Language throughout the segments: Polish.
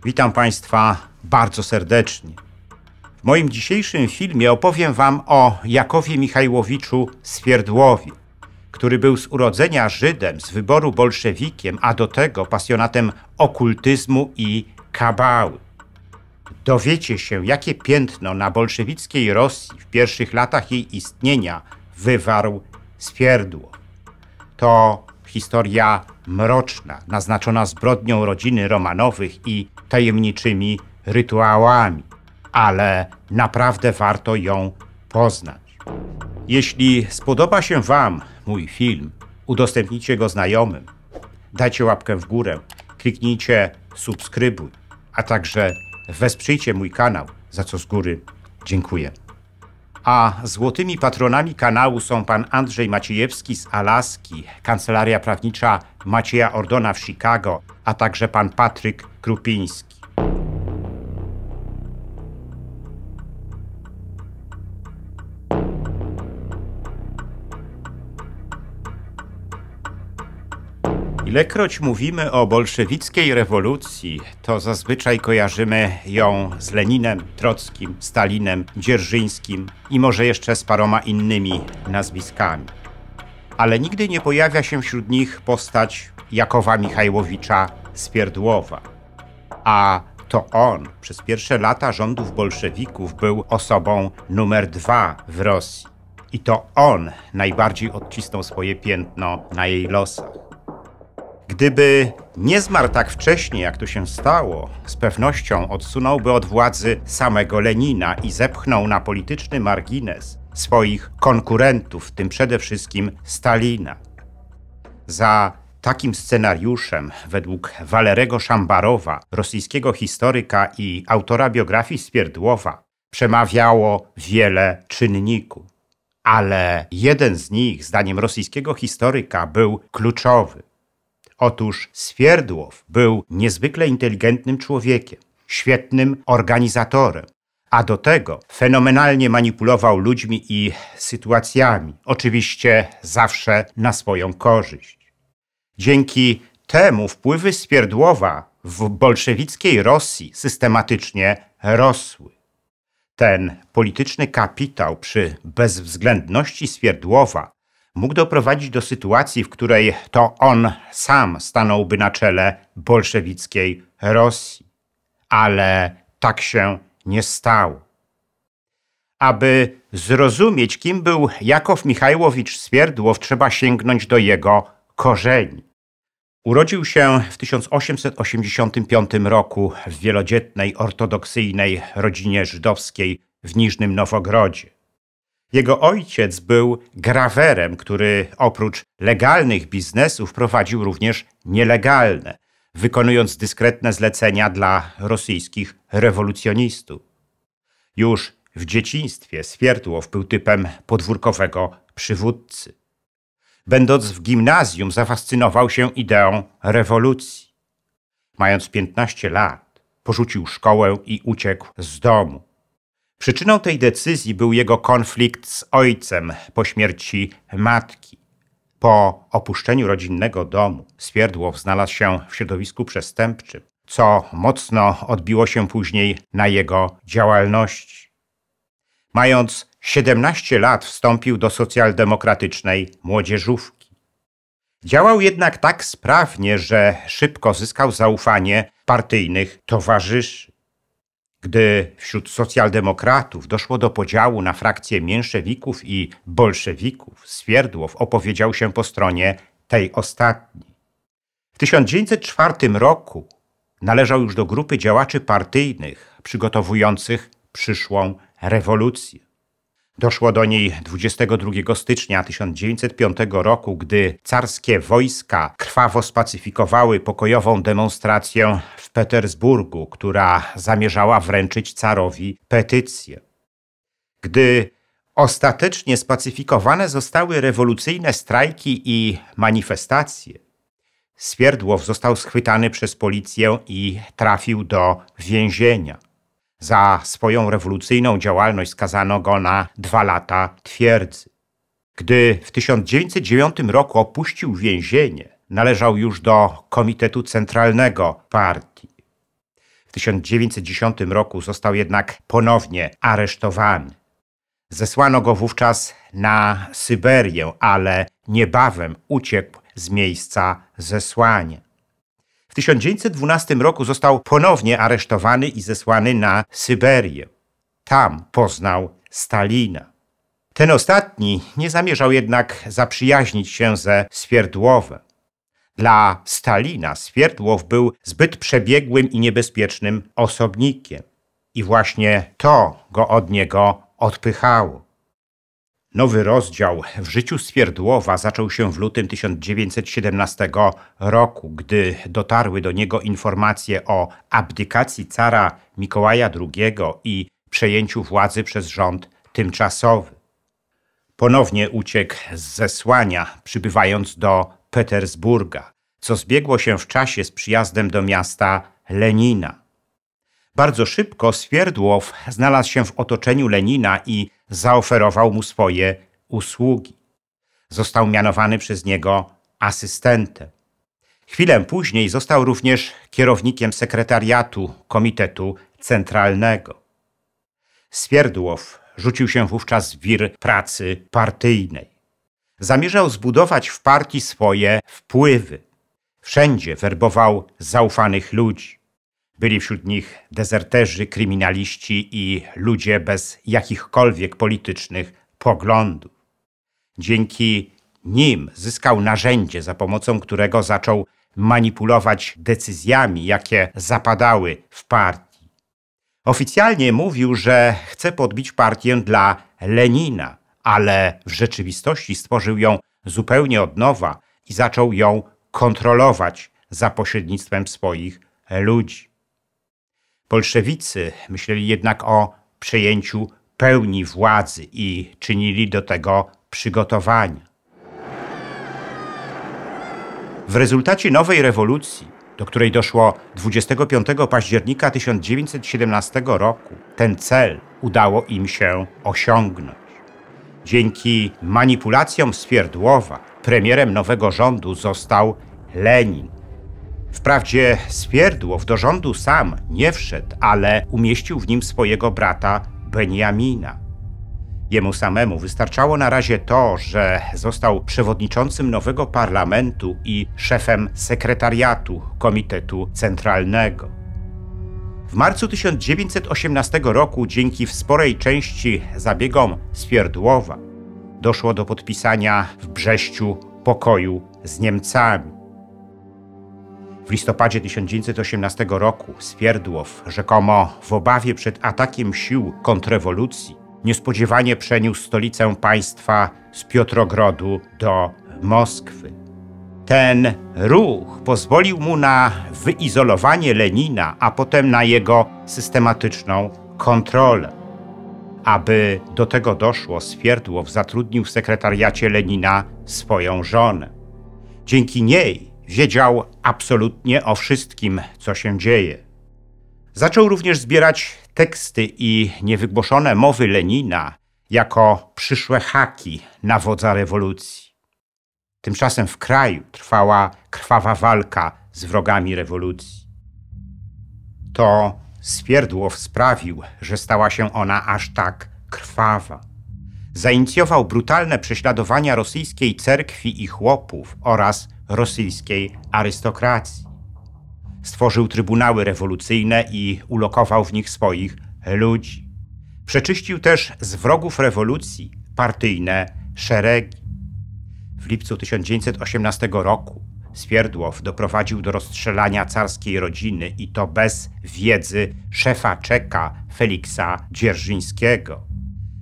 Witam Państwa bardzo serdecznie. W moim dzisiejszym filmie opowiem Wam o Jakowie Michajłowiczu Swierdłowie, który był z urodzenia Żydem, z wyboru bolszewikiem, a do tego pasjonatem okultyzmu i kabały. Dowiecie się, jakie piętno na bolszewickiej Rosji w pierwszych latach jej istnienia wywarł Swierdłow. To historia mroczna, naznaczona zbrodnią rodziny Romanowych i tajemniczymi rytuałami, ale naprawdę warto ją poznać. Jeśli spodoba się Wam mój film, udostępnijcie go znajomym, dajcie łapkę w górę, kliknijcie subskrybuj, a także wesprzyjcie mój kanał, za co z góry dziękuję. A złotymi patronami kanału są pan Andrzej Maciejewski z Alaski, kancelaria prawnicza Macieja Ordona w Chicago, a także pan Patryk Krupiński. Ilekroć mówimy o bolszewickiej rewolucji, to zazwyczaj kojarzymy ją z Leninem, Trockim, Stalinem, Dzierżyńskim i może jeszcze z paroma innymi nazwiskami. Ale nigdy nie pojawia się wśród nich postać Jakowa Michajłowicza Swierdłowa. A to on przez pierwsze lata rządów bolszewików był osobą numer 2 w Rosji. I to on najbardziej odcisnął swoje piętno na jej losach. Gdyby nie zmarł tak wcześnie, jak to się stało, z pewnością odsunąłby od władzy samego Lenina i zepchnął na polityczny margines swoich konkurentów, w tym przede wszystkim Stalina. Za takim scenariuszem, według Walerego Szambarowa, rosyjskiego historyka i autora biografii Swierdłowa, przemawiało wiele czynników. Ale jeden z nich, zdaniem rosyjskiego historyka, był kluczowy. Otóż Swierdłow był niezwykle inteligentnym człowiekiem, świetnym organizatorem, a do tego fenomenalnie manipulował ludźmi i sytuacjami, oczywiście zawsze na swoją korzyść. Dzięki temu wpływy Swierdłowa w bolszewickiej Rosji systematycznie rosły. Ten polityczny kapitał przy bezwzględności Swierdłowa mógł doprowadzić do sytuacji, w której to on sam stanąłby na czele bolszewickiej Rosji. Ale tak się nie stało. Aby zrozumieć, kim był Jakow Michajłowicz Swierdłow, trzeba sięgnąć do jego korzeni. Urodził się w 1885 roku w wielodzietnej, ortodoksyjnej rodzinie żydowskiej w Niżnym Nowogrodzie. Jego ojciec był grawerem, który oprócz legalnych biznesów prowadził również nielegalne, wykonując dyskretne zlecenia dla rosyjskich rewolucjonistów. Już w dzieciństwie Swierdłow był typem podwórkowego przywódcy. Będąc w gimnazjum, zafascynował się ideą rewolucji. Mając 15 lat, porzucił szkołę i uciekł z domu. Przyczyną tej decyzji był jego konflikt z ojcem po śmierci matki. Po opuszczeniu rodzinnego domu Swierdłow znalazł się w środowisku przestępczym, co mocno odbiło się później na jego działalności. Mając 17 lat wstąpił do socjaldemokratycznej młodzieżówki. Działał jednak tak sprawnie, że szybko zyskał zaufanie partyjnych towarzyszy. Gdy wśród socjaldemokratów doszło do podziału na frakcje mięszewików i bolszewików, Swierdłow opowiedział się po stronie tej ostatniej. W 1904 roku należał już do grupy działaczy partyjnych przygotowujących przyszłą rewolucję. Doszło do niej 22 stycznia 1905 roku, gdy carskie wojska krwawo spacyfikowały pokojową demonstrację w Petersburgu, która zamierzała wręczyć carowi petycję. Gdy ostatecznie spacyfikowane zostały rewolucyjne strajki i manifestacje, Swierdłow został schwytany przez policję i trafił do więzienia. Za swoją rewolucyjną działalność skazano go na 2 lata twierdzy. Gdy w 1909 roku opuścił więzienie, należał już do Komitetu Centralnego Partii. W 1910 roku został jednak ponownie aresztowany. Zesłano go wówczas na Syberię, ale niebawem uciekł z miejsca zesłania. W 1912 roku został ponownie aresztowany i zesłany na Syberię. Tam poznał Stalina. Ten ostatni nie zamierzał jednak zaprzyjaźnić się ze Swierdłowem. Dla Stalina Swierdłow był zbyt przebiegłym i niebezpiecznym osobnikiem. I właśnie to go od niego odpychało. Nowy rozdział w życiu Swierdłowa zaczął się w lutym 1917 roku, gdy dotarły do niego informacje o abdykacji cara Mikołaja II i przejęciu władzy przez rząd tymczasowy. Ponownie uciekł z zesłania, przybywając do Petersburga, co zbiegło się w czasie z przyjazdem do miasta Lenina. Bardzo szybko Swierdłow znalazł się w otoczeniu Lenina i zaoferował mu swoje usługi. Został mianowany przez niego asystentem. Chwilę później został również kierownikiem sekretariatu Komitetu Centralnego. Swierdłow rzucił się wówczas w wir pracy partyjnej. Zamierzał zbudować w partii swoje wpływy. Wszędzie werbował zaufanych ludzi. Byli wśród nich dezerterzy, kryminaliści i ludzie bez jakichkolwiek politycznych poglądów. Dzięki nim zyskał narzędzie, za pomocą którego zaczął manipulować decyzjami, jakie zapadały w partii. Oficjalnie mówił, że chce podbić partię dla Lenina, ale w rzeczywistości stworzył ją zupełnie od nowa i zaczął ją kontrolować za pośrednictwem swoich ludzi. Bolszewicy myśleli jednak o przejęciu pełni władzy i czynili do tego przygotowania. W rezultacie nowej rewolucji, do której doszło 25 października 1917 roku, ten cel udało im się osiągnąć. Dzięki manipulacjom Swierdłowa premierem nowego rządu został Lenin. Wprawdzie Swierdłow do rządu sam nie wszedł, ale umieścił w nim swojego brata Beniamina. Jemu samemu wystarczało na razie to, że został przewodniczącym nowego parlamentu i szefem sekretariatu Komitetu Centralnego. W marcu 1918 roku dzięki w sporej części zabiegom Swierdłowa doszło do podpisania w Brześciu pokoju z Niemcami. W listopadzie 1918 roku Swierdłow, rzekomo w obawie przed atakiem sił kontrrewolucji, niespodziewanie przeniósł stolicę państwa z Piotrogrodu do Moskwy. Ten ruch pozwolił mu na wyizolowanie Lenina, a potem na jego systematyczną kontrolę. Aby do tego doszło, Swierdłow zatrudnił w sekretariacie Lenina swoją żonę. Dzięki niej wiedział absolutnie o wszystkim, co się dzieje. Zaczął również zbierać teksty i niewygłoszone mowy Lenina jako przyszłe haki na wodza rewolucji. Tymczasem w kraju trwała krwawa walka z wrogami rewolucji. To Swierdłow sprawił, że stała się ona aż tak krwawa. Zainicjował brutalne prześladowania rosyjskiej cerkwi i chłopów oraz rosyjskiej arystokracji. Stworzył trybunały rewolucyjne i ulokował w nich swoich ludzi. Przeczyścił też z wrogów rewolucji partyjne szeregi. W lipcu 1918 roku Swierdłow doprowadził do rozstrzelania carskiej rodziny i to bez wiedzy szefa Czeka Feliksa Dzierżyńskiego.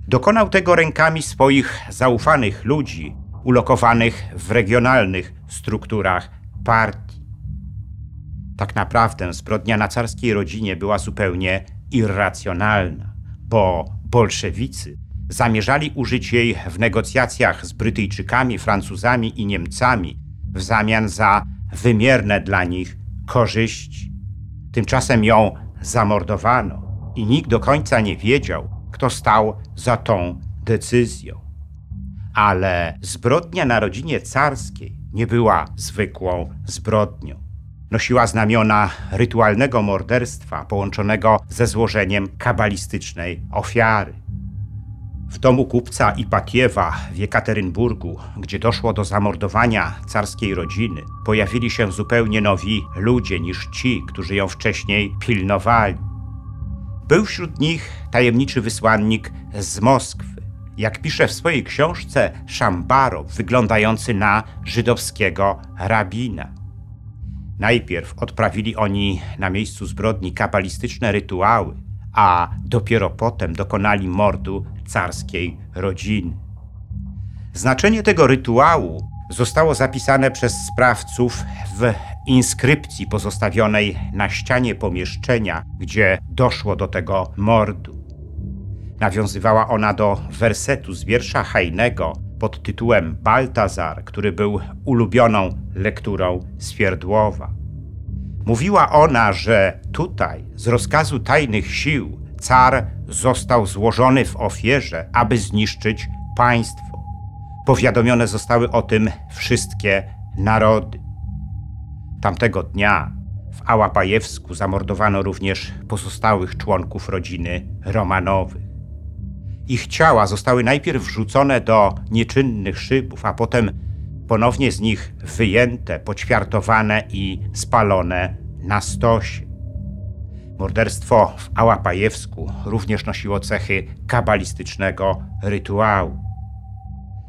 Dokonał tego rękami swoich zaufanych ludzi, ulokowanych w regionalnych strukturach partii. Tak naprawdę zbrodnia na carskiej rodzinie była zupełnie irracjonalna, bo bolszewicy zamierzali użyć jej w negocjacjach z Brytyjczykami, Francuzami i Niemcami w zamian za wymierne dla nich korzyści. Tymczasem ją zamordowano i nikt do końca nie wiedział, kto stał za tą decyzją. Ale zbrodnia na rodzinie carskiej nie była zwykłą zbrodnią. nosiła znamiona rytualnego morderstwa połączonego ze złożeniem kabalistycznej ofiary. W domu kupca Ipatiewa w Jekaterynburgu, gdzie doszło do zamordowania carskiej rodziny, pojawili się zupełnie nowi ludzie niż ci, którzy ją wcześniej pilnowali. Był wśród nich tajemniczy wysłannik z Moskwy, jak pisze w swojej książce Szambarow, wyglądający na żydowskiego rabina. Najpierw odprawili oni na miejscu zbrodni kabalistyczne rytuały, a dopiero potem dokonali mordu carskiej rodziny. Znaczenie tego rytuału zostało zapisane przez sprawców w inskrypcji pozostawionej na ścianie pomieszczenia, gdzie doszło do tego mordu. Nawiązywała ona do wersetu z wiersza Heinego pod tytułem Baltazar, który był ulubioną lekturą Swierdłowa. Mówiła ona, że tutaj z rozkazu tajnych sił car został złożony w ofierze, aby zniszczyć państwo. Powiadomione zostały o tym wszystkie narody. Tamtego dnia w Ałapajewsku zamordowano również pozostałych członków rodziny Romanowych. Ich ciała zostały najpierw wrzucone do nieczynnych szybów, a potem ponownie z nich wyjęte, poćwiartowane i spalone na stosie. Morderstwo w Ałapajewsku również nosiło cechy kabalistycznego rytuału.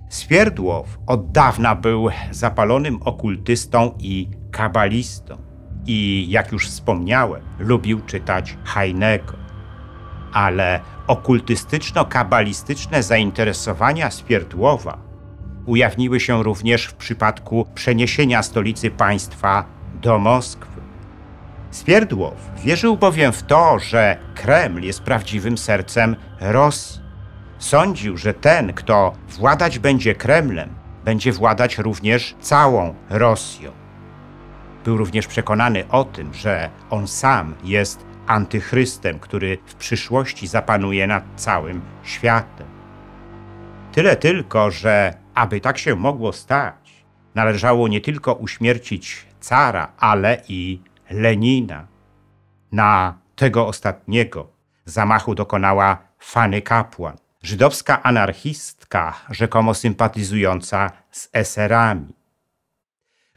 Swierdłow od dawna był zapalonym okultystą i kabalistą i, jak już wspomniałem, lubił czytać Heinego. Ale okultystyczno-kabalistyczne zainteresowania Swierdłowa ujawniły się również w przypadku przeniesienia stolicy państwa do Moskwy. Swierdłow wierzył bowiem w to, że Kreml jest prawdziwym sercem Rosji. Sądził, że ten, kto władać będzie Kremlem, będzie władać również całą Rosją. Był również przekonany o tym, że on sam jest antychrystem, który w przyszłości zapanuje nad całym światem. Tyle tylko, że aby tak się mogło stać, należało nie tylko uśmiercić cara, ale i Lenina. Na tego ostatniego zamachu dokonała Fanny Kapłan, żydowska anarchistka, rzekomo sympatyzująca z eserami.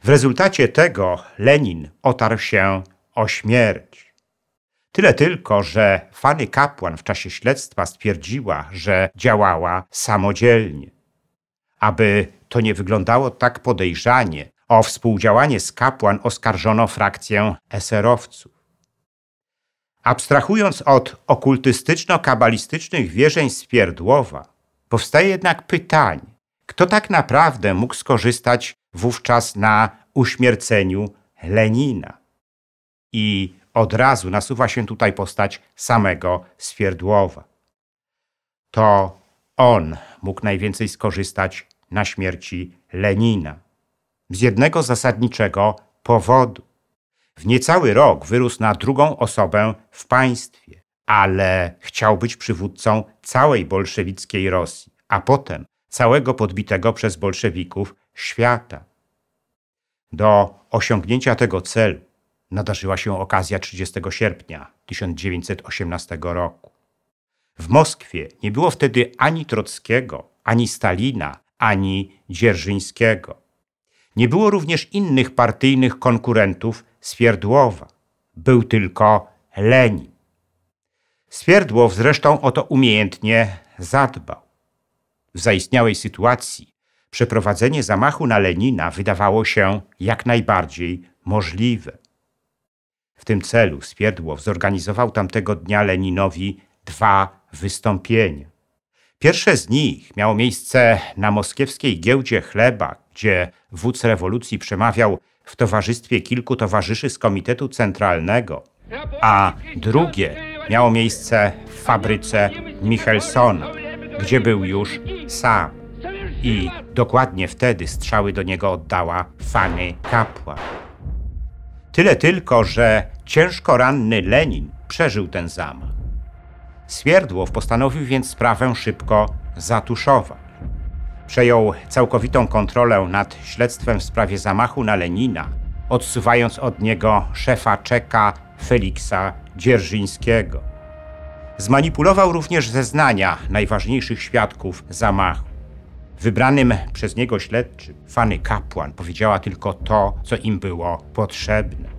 W rezultacie tego Lenin otarł się o śmierć. Tyle tylko, że Fanny Kapłan w czasie śledztwa stwierdziła, że działała samodzielnie. Aby to nie wyglądało tak podejrzanie, o współdziałanie z Kapłan oskarżono frakcję eserowców. Abstrahując od okultystyczno-kabalistycznych wierzeń Swierdłowa, powstaje jednak pytanie, kto tak naprawdę mógł skorzystać wówczas na uśmierceniu Lenina? I od razu nasuwa się tutaj postać samego Swierdłowa. To on mógł najwięcej skorzystać na śmierci Lenina. Z jednego zasadniczego powodu. W niecały rok wyrósł na drugą osobę w państwie, ale chciał być przywódcą całej bolszewickiej Rosji, a potem całego podbitego przez bolszewików świata. Do osiągnięcia tego celu nadarzyła się okazja 30 sierpnia 1918 roku. W Moskwie nie było wtedy ani Trockiego, ani Stalina, ani Dzierżyńskiego. Nie było również innych partyjnych konkurentów Swierdłowa. Był tylko Lenin. Swierdłow zresztą o to umiejętnie zadbał. W zaistniałej sytuacji przeprowadzenie zamachu na Lenina wydawało się jak najbardziej możliwe. W tym celu Swierdłow zorganizował tamtego dnia Leninowi 2 wystąpienia. Pierwsze z nich miało miejsce na moskiewskiej giełdzie chleba, gdzie wódz rewolucji przemawiał w towarzystwie kilku towarzyszy z Komitetu Centralnego, a drugie miało miejsce w fabryce Michelsona, gdzie był już sam. I dokładnie wtedy strzały do niego oddała Fanny Kapłan. Tyle tylko, że ciężko ranny Lenin przeżył ten zamach. Swierdłow postanowił więc sprawę szybko zatuszować. Przejął całkowitą kontrolę nad śledztwem w sprawie zamachu na Lenina odsuwając od niego szefa Czeka Feliksa Dzierżyńskiego. Zmanipulował również zeznania najważniejszych świadków zamachu. Wybranym przez niego śledczym Fanny Kapłan powiedziała tylko to, co im było potrzebne.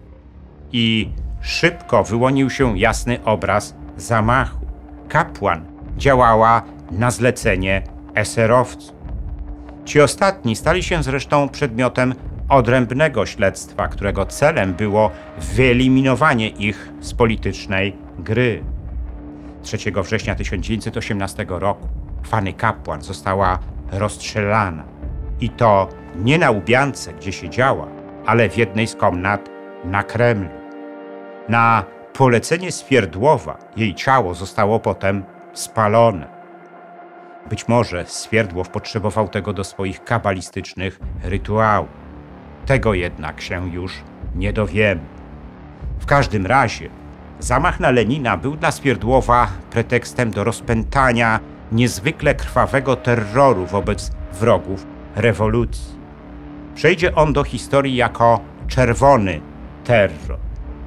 I szybko wyłonił się jasny obraz zamachu. Kapłan działała na zlecenie eserowców. Ci ostatni stali się zresztą przedmiotem odrębnego śledztwa, którego celem było wyeliminowanie ich z politycznej gry. 3 września 1918 roku Fanny Kapłan została rozstrzelana. I to nie na Łubiance, gdzie siedziała, ale w jednej z komnat na Kremlu. Na polecenie Swierdłowa jej ciało zostało potem spalone. Być może Swierdłow potrzebował tego do swoich kabalistycznych rytuałów. Tego jednak się już nie dowiemy. W każdym razie zamach na Lenina był dla Swierdłowa pretekstem do rozpętania niezwykle krwawego terroru wobec wrogów rewolucji. Przejdzie on do historii jako czerwony terror.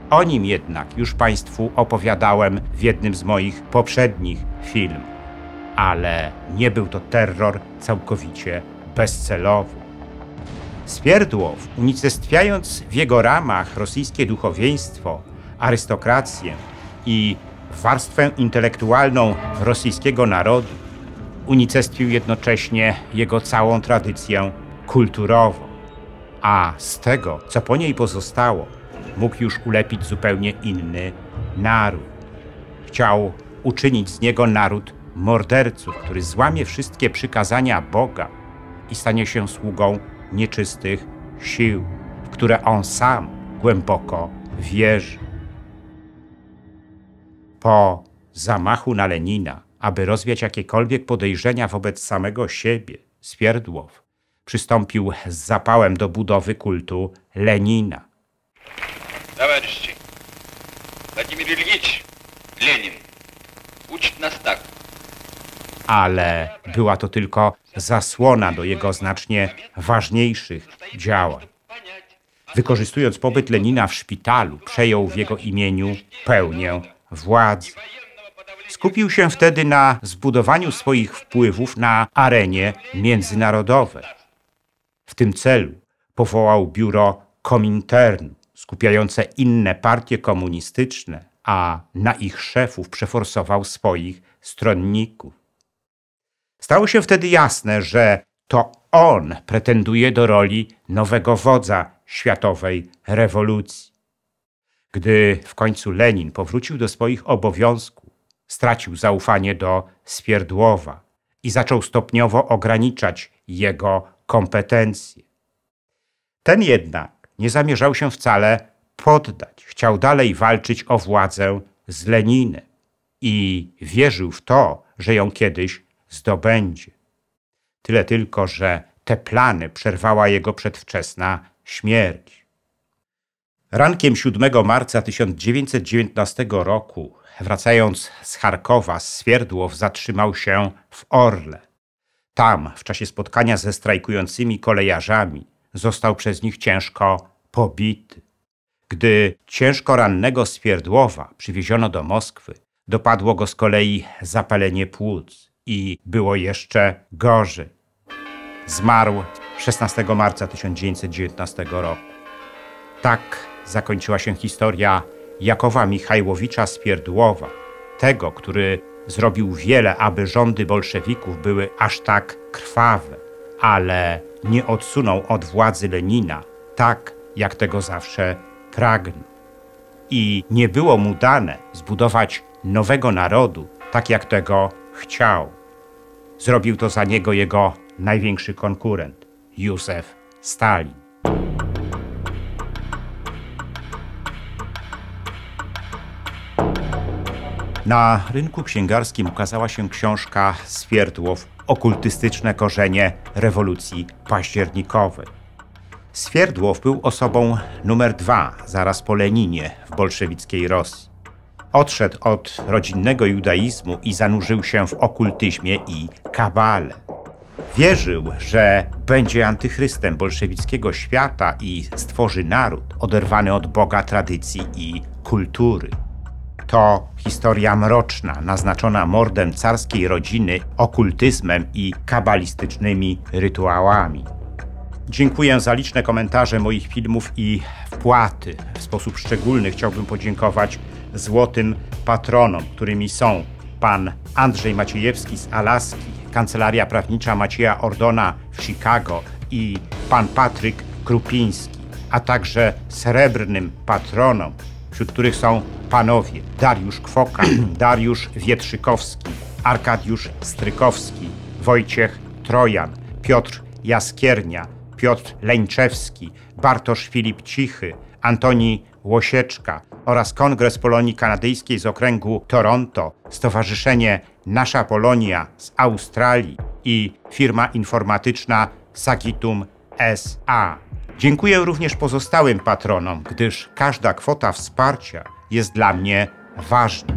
O nim jednak już Państwu opowiadałem w jednym z moich poprzednich filmów. Ale nie był to terror całkowicie bezcelowy. Swierdłow, unicestwiając w jego ramach rosyjskie duchowieństwo, arystokrację i warstwę intelektualną rosyjskiego narodu, unicestwił jednocześnie jego całą tradycję kulturową, a z tego, co po niej pozostało, mógł już ulepić zupełnie inny naród. Chciał uczynić z niego naród morderców, który złamie wszystkie przykazania Boga i stanie się sługą nieczystych sił, w które on sam głęboko wierzy. Po zamachu na Lenina, aby rozwiać jakiekolwiek podejrzenia wobec samego siebie, Swierdłow przystąpił z zapałem do budowy kultu Lenina. Товарищи, Владимир Ильич Ленин учит нас так. Ale była to tylko zasłona do jego znacznie ważniejszych działań. Wykorzystując pobyt Lenina w szpitalu, przejął w jego imieniu pełnię władzy. Skupił się wtedy na zbudowaniu swoich wpływów na arenie międzynarodowej. W tym celu powołał biuro Kominternu, skupiające inne partie komunistyczne, a na ich szefów przeforsował swoich stronników. Stało się wtedy jasne, że to on pretenduje do roli nowego wodza światowej rewolucji. Gdy w końcu Lenin powrócił do swoich obowiązków, stracił zaufanie do Swierdłowa i zaczął stopniowo ograniczać jego kompetencje. Ten jednak nie zamierzał się wcale poddać. Chciał dalej walczyć o władzę z Leninem i wierzył w to, że ją kiedyś zdobędzie. Tyle tylko, że te plany przerwała jego przedwczesna śmierć. Rankiem 7 marca 1919 roku, wracając z Charkowa, Swierdłow zatrzymał się w Orle. Tam, w czasie spotkania ze strajkującymi kolejarzami, został przez nich ciężko pobity. Gdy ciężko rannego Swierdłowa przywieziono do Moskwy, dopadło go z kolei zapalenie płuc i było jeszcze gorzej. Zmarł 16 marca 1919 roku. Tak zakończyła się historia Jakowa Michajłowicza Swierdłowa, tego, który zrobił wiele, aby rządy bolszewików były aż tak krwawe, ale nie odsunął od władzy Lenina tak, jak tego zawsze pragnął. I nie było mu dane zbudować nowego narodu, tak jak tego chciał. Zrobił to za niego jego największy konkurent, Józef Stalin. Na rynku księgarskim ukazała się książka Swierdłow „Okultystyczne korzenie rewolucji październikowej”. Swierdłow był osobą numer 2 zaraz po Leninie w bolszewickiej Rosji. Odszedł od rodzinnego judaizmu i zanurzył się w okultyzmie i kabale. Wierzył, że będzie antychrystem bolszewickiego świata i stworzy naród oderwany od Boga, tradycji i kultury. To historia mroczna, naznaczona mordem carskiej rodziny, okultyzmem i kabalistycznymi rytuałami. Dziękuję za liczne komentarze moich filmów i wpłaty. W sposób szczególny chciałbym podziękować złotym patronom, którymi są pan Andrzej Maciejewski z Alaski, Kancelaria Prawnicza Macieja Ordona w Chicago i pan Patryk Krupiński, a także srebrnym patronom, wśród których są panowie Dariusz Kwoka, Dariusz Wietrzykowski, Arkadiusz Strykowski, Wojciech Trojan, Piotr Jaskiernia, Piotr Leńczewski, Bartosz Filip Cichy, Antoni Łosieczka oraz Kongres Polonii Kanadyjskiej z okręgu Toronto, Stowarzyszenie Nasza Polonia z Australii i firma informatyczna Sagitum S.A. Dziękuję również pozostałym patronom, gdyż każda kwota wsparcia jest dla mnie ważna.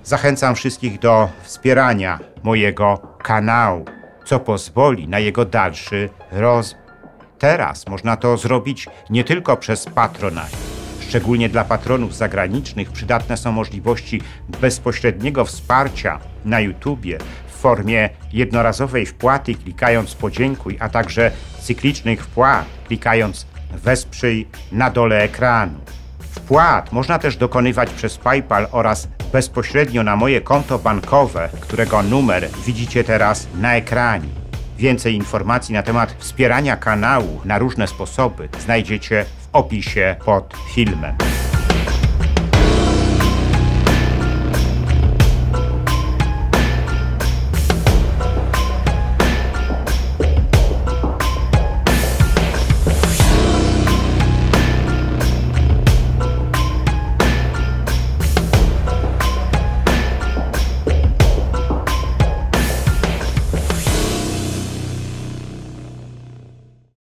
Zachęcam wszystkich do wspierania mojego kanału, co pozwoli na jego dalszy rozwój. Teraz można to zrobić nie tylko przez Patronite. Szczególnie dla patronów zagranicznych przydatne są możliwości bezpośredniego wsparcia na YouTubie w formie jednorazowej wpłaty klikając podziękuj, a także cyklicznych wpłat klikając wesprzyj na dole ekranu. Wpłat można też dokonywać przez PayPal oraz bezpośrednio na moje konto bankowe, którego numer widzicie teraz na ekranie. Więcej informacji na temat wspierania kanału na różne sposoby znajdziecie w opisie pod filmem.